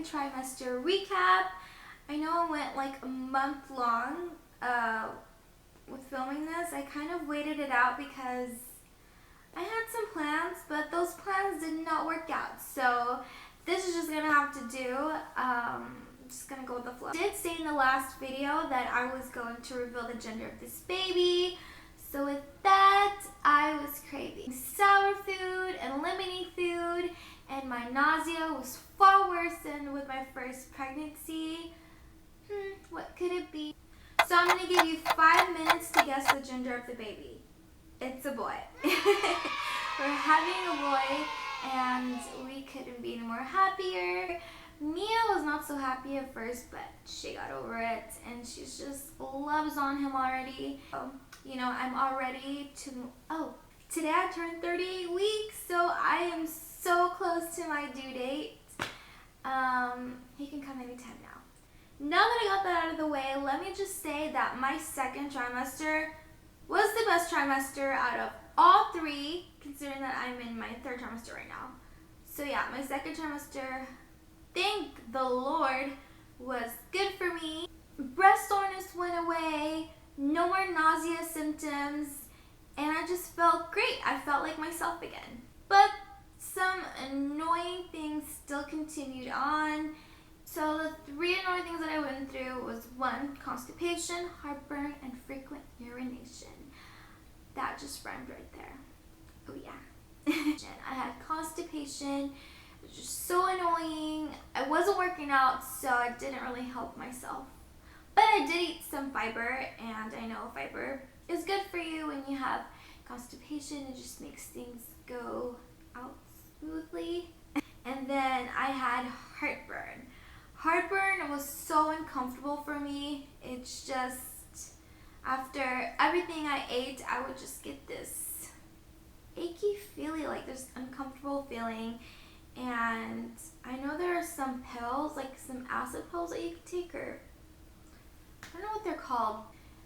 second trimester recap. I know it went like a month long with filming this. I kind of waited it out because I had some plans, but those plans did not work out. So this is just gonna have to do. I'm just gonna go with the flow. I did say in the last video that I was going to reveal the gender of this baby. So with that, I was craving sour food and lemony food, and my nausea was far worse than with my first pregnancy. What could it be? So I'm gonna give you 5 minutes to guess the gender of the baby. It's a boy. We're having a boy, and we couldn't be any more happier. Mia was not so happy at first, but she got over it, and she's just loves on him already. You know, I'm all ready to, today I turned 38 weeks, so I am so close to my due date. He can come anytime now. Now that I got that out of the way, let me just say that my second trimester was the best trimester out of all 3, considering that I'm in my 3rd trimester right now. So yeah, my second trimester, thank the Lord, was good for me. Breast soreness went away, no more nausea symptoms, and I just felt great. I felt like myself again. But some annoying things still continued on. So the 3 annoying things that I went through was 1, constipation, heartburn, and frequent urination. That just rhymed right there. Oh yeah. I had constipation. It was just so annoying. I wasn't working out, so I didn't really help myself. But I did eat some fiber, and I know fiber is good for you when you have constipation. It just makes things go out smoothly. And then I had heartburn. Heartburn was so uncomfortable for me. It's just, after everything I ate, I would just get this achy feeling, like this uncomfortable feeling. And I know there are some pills, like some acid pills that you can take, or I don't know what they're called.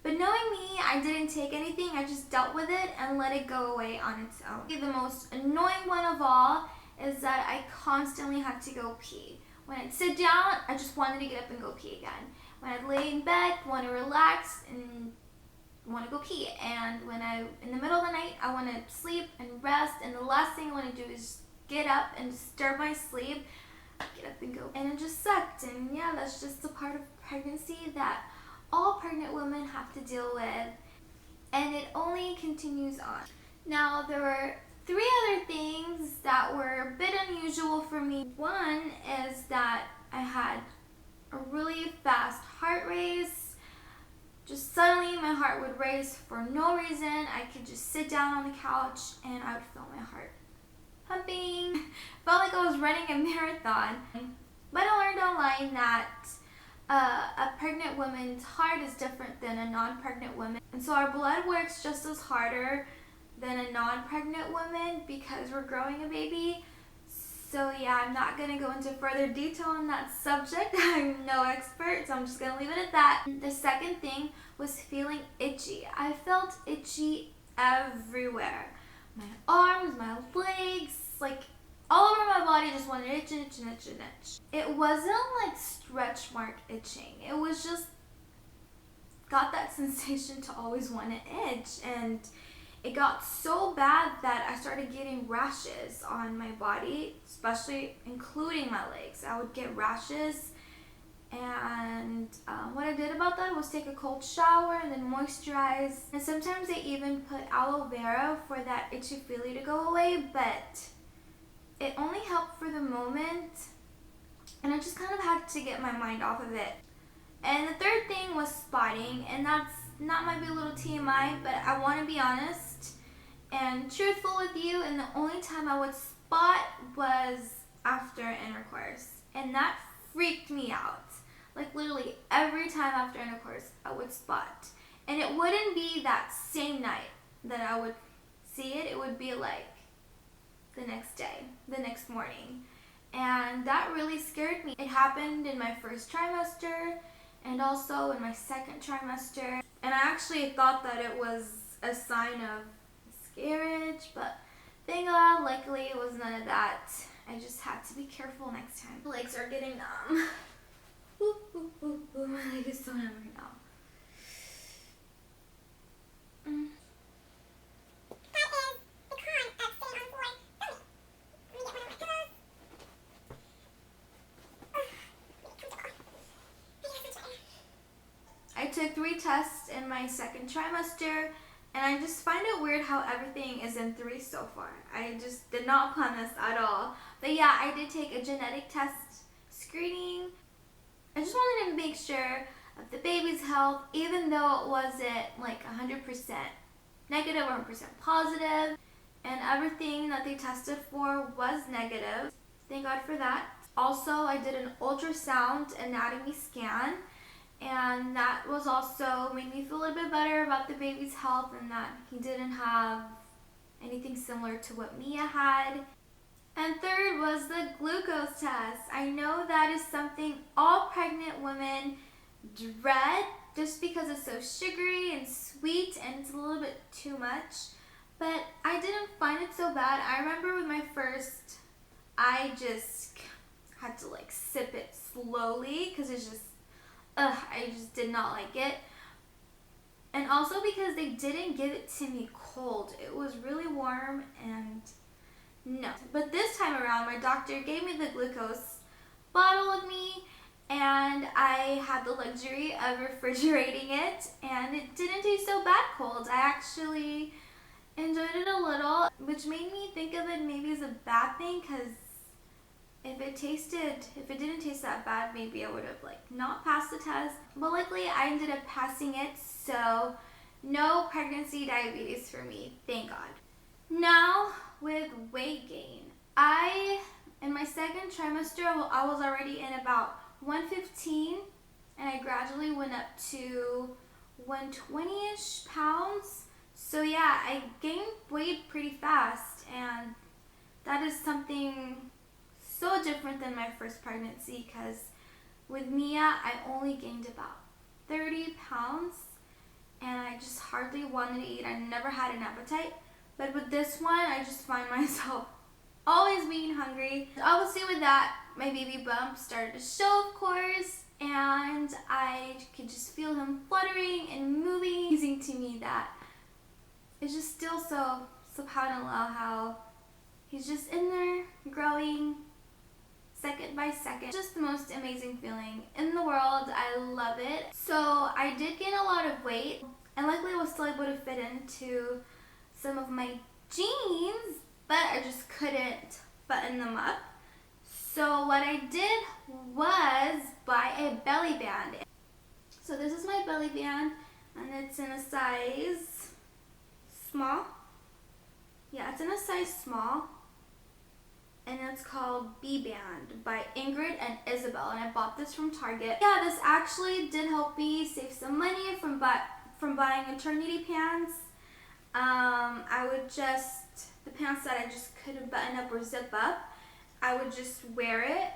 But knowing me, I didn't take anything. I just dealt with it and let it go away on its own. The most annoying one of all is that I constantly had to go pee. When I'd sit down, I just wanted to get up and go pee again. When I'd lay in bed, want to relax and want to go pee. And when in the middle of the night, I want to sleep and rest. And the last thing I want to do is get up and disturb my sleep, get up and go. And it just sucked. And yeah, that's just a part of pregnancy that all pregnant women have to deal with. And it only continues on. Now, there were 3 other things that were a bit unusual for me. One is that I had a really fast heart race. Just suddenly my heart would race for no reason. I could just sit down on the couch and I would feel my heart pumping. Felt like I was running a marathon. But I learned online that a pregnant woman's heart is different than a non-pregnant woman. And so our blood works just as harder than a non-pregnant woman because we're growing a baby. So yeah, I'm not going to go into further detail on that subject. I'm no expert, so I'm just going to leave it at that. The second thing was feeling itchy. I felt itchy everywhere. My arms, my legs, like all over my body, just wanted itch and itch and itch and itch. It wasn't like stretch mark itching. It was just got that sensation to always want to itch, and it got so bad that I started getting rashes on my body, especially including my legs. I would get rashes, and what I did about that was take a cold shower and then moisturize. And sometimes they even put aloe vera for that itchy feeling to go away, but it only helped for the moment, and I just kind of had to get my mind off of it. And the third thing was spotting, and that's might be a little TMI, but I want to be honest and truthful with you, and the only time I would spot was after intercourse, and that freaked me out. Like literally every time after intercourse I would spot, and it wouldn't be that same night that I would see it. It would be like the next day, the next morning, and that really scared me. It happened in my first trimester and also in my second trimester, and I actually thought that it was a sign of miscarriage, but thank God, luckily it was none of that. I just had to be careful next time. My legs are getting numb. Ooh, ooh, ooh, ooh. My leg is so numb right now. I took 3 tests in my second trimester, and I just find it weird how everything is in 3 so far. I just did not plan this at all. But yeah, I did take a genetic test screening. I just wanted to make sure of the baby's health, even though it wasn't like 100% negative or 100% positive, and everything that they tested for was negative. Thank God for that. Also, I did an ultrasound anatomy scan, and that was also made me feel a little bit better about the baby's health and that he didn't have anything similar to what Mia had. And third was the glucose test. I know that is something all pregnant women dread just because it's so sugary and sweet and it's a little bit too much. But I didn't find it so bad. I remember with my first, I just had to like sip it slowly because it's just, I just did not like it. And also because they didn't give it to me cold. It was really warm and no. But this time around, my doctor gave me the glucose bottle with me, and I had the luxury of refrigerating it, and it didn't taste so bad cold. I actually enjoyed it a little, which made me think of it maybe as a bad thing, because if it didn't taste that bad, maybe I would have like not passed the test. But luckily I ended up passing it, so no pregnancy diabetes for me, thank God. Now with weight gain, in my second trimester, I was already in about 115, and I gradually went up to 120-ish pounds. So yeah, I gained weight pretty fast, and that is something so different than my first pregnancy, because with Mia, I only gained about 30 pounds, and I just hardly wanted to eat. I never had an appetite. But with this one, I just find myself always being hungry. Obviously with that, my baby bump started to show, of course, and I could just feel him fluttering and moving. Amazing to me that it's just still so subhanAllah how he's just in there growing second by second. Just the most amazing feeling in the world. I love it. So I did gain a lot of weight, and luckily I was still able to fit into some of my jeans, but I just couldn't button them up. So what I did was buy a belly band. So this is my belly band, and it's in a size small. Yeah, it's in a size small, and it's called B-Band by Ingrid and Isabel, and I bought this from Target. Yeah, this actually did help me save some money from buying maternity pants. I would the pants that I just couldn't button up or zip up, I would just wear it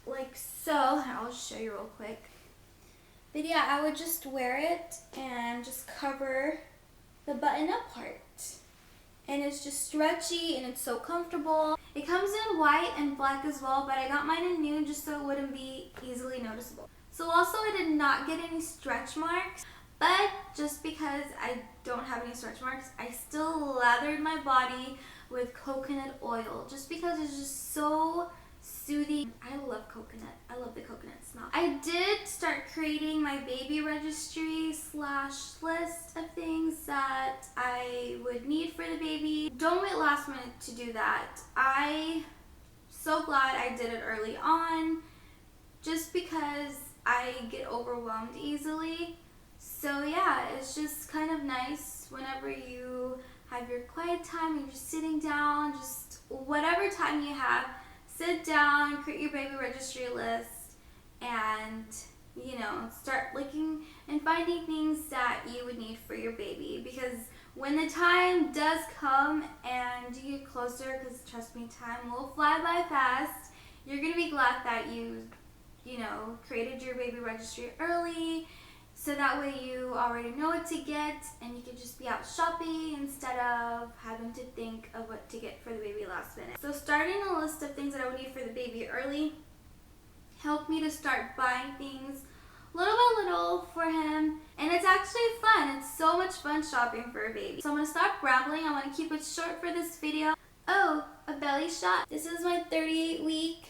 like so. I'll show you real quick. But yeah, I would just wear it and just cover the button up part. And it's just stretchy and it's so comfortable. It comes in white and black as well, but I got mine in nude just so it wouldn't be easily noticeable. So also I did not get any stretch marks. But just because I don't have any stretch marks, I still lathered my body with coconut oil just because it's just so soothing. I love coconut. I love the coconut smell. I did start creating my baby registry / list of things that I would need for the baby. Don't wait last minute to do that. I'm so glad I did it early on just because I get overwhelmed easily. So yeah, it's just kind of nice whenever you have your quiet time and you're sitting down, just whatever time you have, sit down, create your baby registry list, and start looking and finding things that you would need for your baby. Because when the time does come and you get closer, because trust me, time will fly by fast, you're gonna be glad that you created your baby registry early So that way you already know what to get and you can just be out shopping instead of having to think of what to get for the baby last minute. So starting a list of things that I would need for the baby early helped me to start buying things little by little for him, and it's actually fun. It's so much fun shopping for a baby. So I'm going to stop rambling. I want to keep it short for this video. Oh, a belly shot. This is my 38-week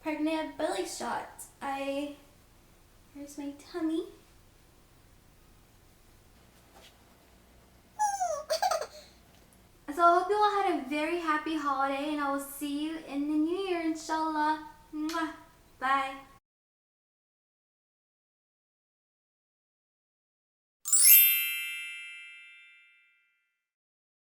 pregnant belly shot. Here's my tummy. So I hope you all had a very happy holiday, and I will see you in the new year, inshallah. Mwah. Bye.